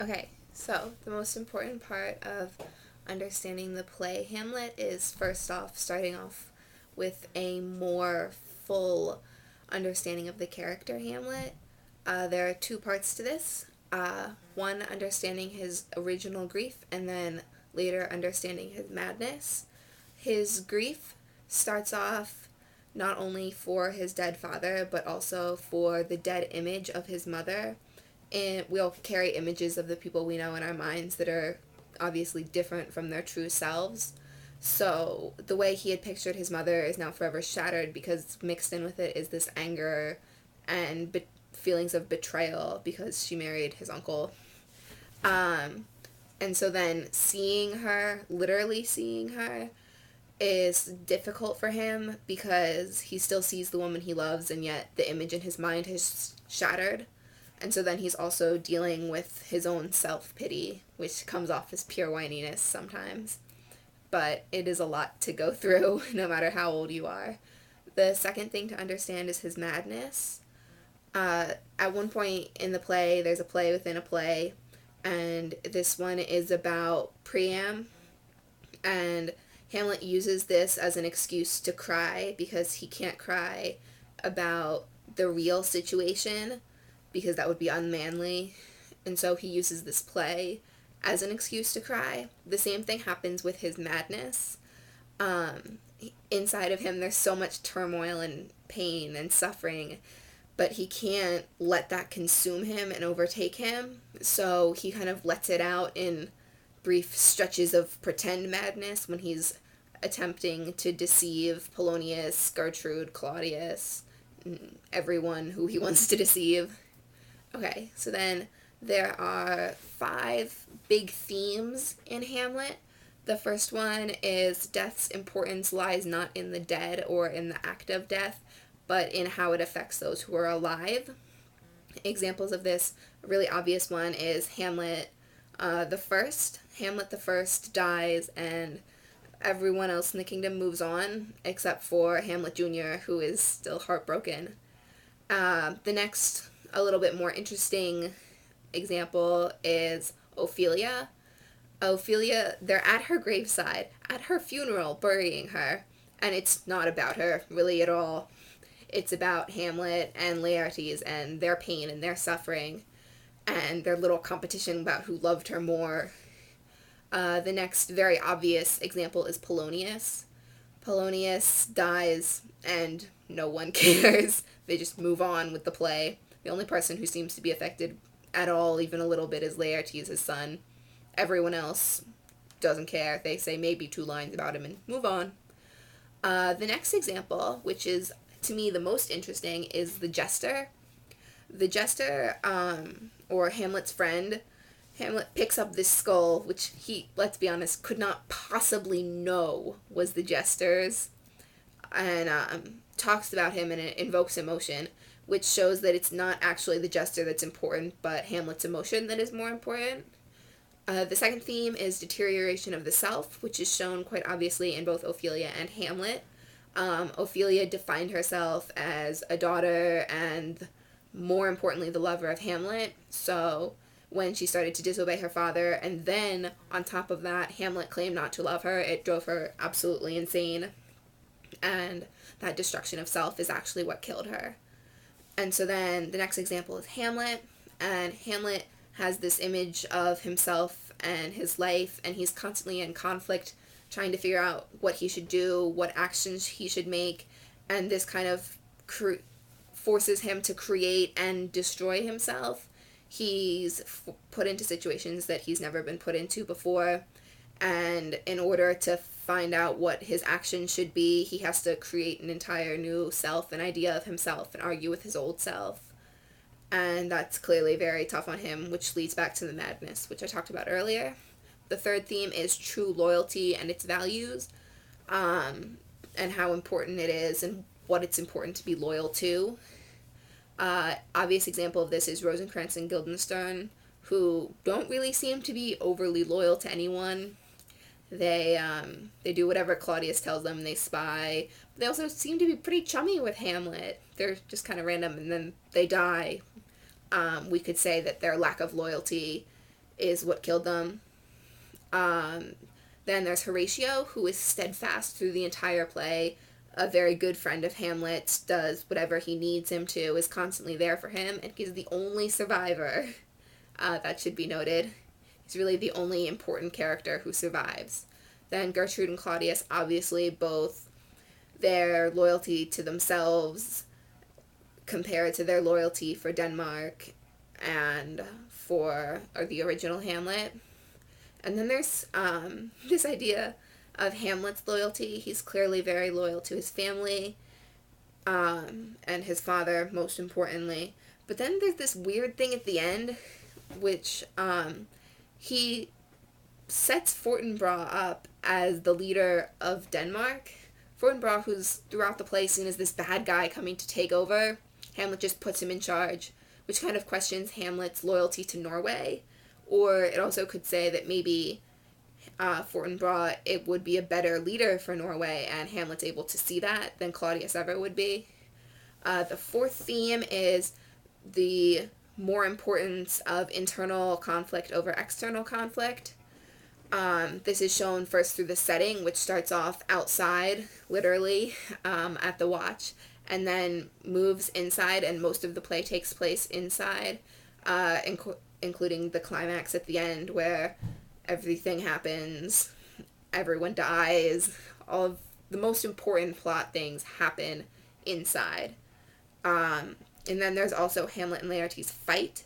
Okay, so the most important part of understanding the play Hamlet is first off starting off with a more full understanding of the character Hamlet. There are two parts to this. One, understanding his original grief, and then later understanding his madness. His grief starts off not only for his dead father, but also for the dead image of his mother. And we'll carry images of the people we know in our minds that are obviously different from their true selves. So the way he had pictured his mother is now forever shattered because mixed in with it is this anger and feelings of betrayal because she married his uncle. Um, and so then seeing her, literally seeing her, is difficult for him because he still sees the woman he loves and yet the image in his mind has shattered. And so then he's also dealing with his own self-pity, which comes off as pure whininess sometimes. But it is a lot to go through, no matter how old you are. The second thing to understand is his madness. At one point in the play, there's a play within a play, and this one is about Priam, and Hamlet uses this as an excuse to cry because he can't cry about the real situation because that would be unmanly. And so he uses this play as an excuse to cry. The same thing happens with his madness. Inside of him, there's so much turmoil and pain and suffering, but he can't let that consume him and overtake him. So he kind of lets it out in brief stretches of pretend madness when he's attempting to deceive Polonius, Gertrude, Claudius, everyone who he wants to deceive. Okay, so then there are 5 big themes in Hamlet. The first one is death's importance lies not in the dead or in the act of death, but in how it affects those who are alive. Examples of this, a really obvious one is Hamlet the First. Hamlet the First dies and everyone else in the kingdom moves on except for Hamlet Jr., who is still heartbroken. The next, a little bit more interesting example is Ophelia. Ophelia, they're at her graveside, at her funeral, burying her, and it's not about her really at all. It's about Hamlet and Laertes and their pain and their suffering and their little competition about who loved her more. The next very obvious example is Polonius. Polonius dies and no one cares. They just move on with the play. The only person who seems to be affected at all, even a little bit, is Laertes, his son. Everyone else doesn't care. They say maybe 2 lines about him and move on. The next example, which is to me the most interesting, is the jester. The jester, or Hamlet's friend, Hamlet picks up this skull, which he, let's be honest, could not possibly know was the jester's, and talks about him and it invokes emotion, which shows that it's not actually the jester that's important, but Hamlet's emotion that is more important. The second theme is deterioration of the self, which is shown quite obviously in both Ophelia and Hamlet. Ophelia defined herself as a daughter and, more importantly, the lover of Hamlet. So when she started to disobey her father, and then on top of that, Hamlet claimed not to love her, it drove her absolutely insane. And that destruction of self is actually what killed her. And so then the next example is Hamlet, and Hamlet has this image of himself and his life, and he's constantly in conflict trying to figure out what he should do, what actions he should make, and this kind of forces him to create and destroy himself. He's put into situations that he's never been put into before, and in order to find out what his actions should be, he has to create an entire new self, an idea of himself, and argue with his old self. And that's clearly very tough on him, which leads back to the madness, which I talked about earlier. The third theme is true loyalty and its values, and how important it is and what it's important to be loyal to. Obvious example of this is Rosencrantz and Guildenstern, who don't really seem to be overly loyal to anyone. They do whatever Claudius tells them. They spy. They also seem to be pretty chummy with Hamlet. They're just kind of random, and then they die. We could say that their lack of loyalty is what killed them. Then there's Horatio, who is steadfast through the entire play, a very good friend of Hamlet, does whatever he needs him to, is constantly there for him, and he's the only survivor. That should be noted. He's really the only important character who survives. Then Gertrude and Claudius, obviously, both their loyalty to themselves compared to their loyalty for Denmark and for the original Hamlet. And then there's this idea of Hamlet's loyalty. He's clearly very loyal to his family and his father, most importantly. But then there's this weird thing at the end, which he sets Fortinbras up as the leader of Denmark. Fortinbras, who's throughout the play seen as this bad guy coming to take over, Hamlet just puts him in charge, which kind of questions Hamlet's loyalty to Norway. Or it also could say that maybe Fortinbras, it would be a better leader for Norway, and Hamlet's able to see that than Claudius ever would be. The fourth theme is the more importance of internal conflict over external conflict. This is shown first through the setting, which starts off outside, literally, at the watch, and then moves inside, and most of the play takes place inside, including the climax at the end where everything happens, everyone dies, all of the most important plot things happen inside. And then there's also Hamlet and Laertes' fight.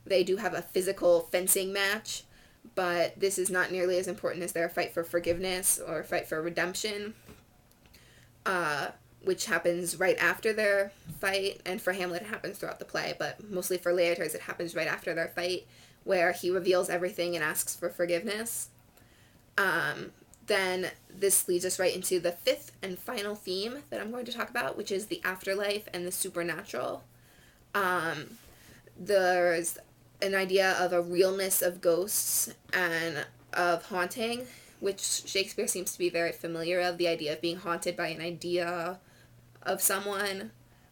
They do have a physical fencing match, but this is not nearly as important as their fight for forgiveness or fight for redemption, which happens right after their fight. And for Hamlet it happens throughout the play, but mostly for Laertes it happens right after their fight, where he reveals everything and asks for forgiveness. Then this leads us right into the fifth and final theme that I'm going to talk about, which is the afterlife and the supernatural. There's an idea of a realness of ghosts and of haunting, which Shakespeare seems to be very familiar of, the idea of being haunted by an idea of someone,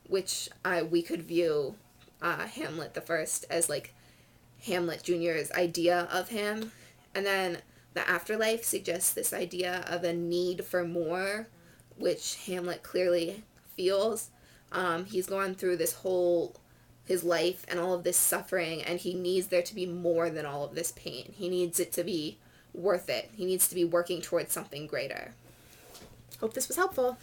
which we could view Hamlet the First as like Hamlet Jr.'s idea of him. And then the afterlife suggests this idea of a need for more, which Hamlet clearly feels. He's gone through his life and all of this suffering, and he needs there to be more than all of this pain. He needs it to be worth it. He needs to be working towards something greater. Hope this was helpful.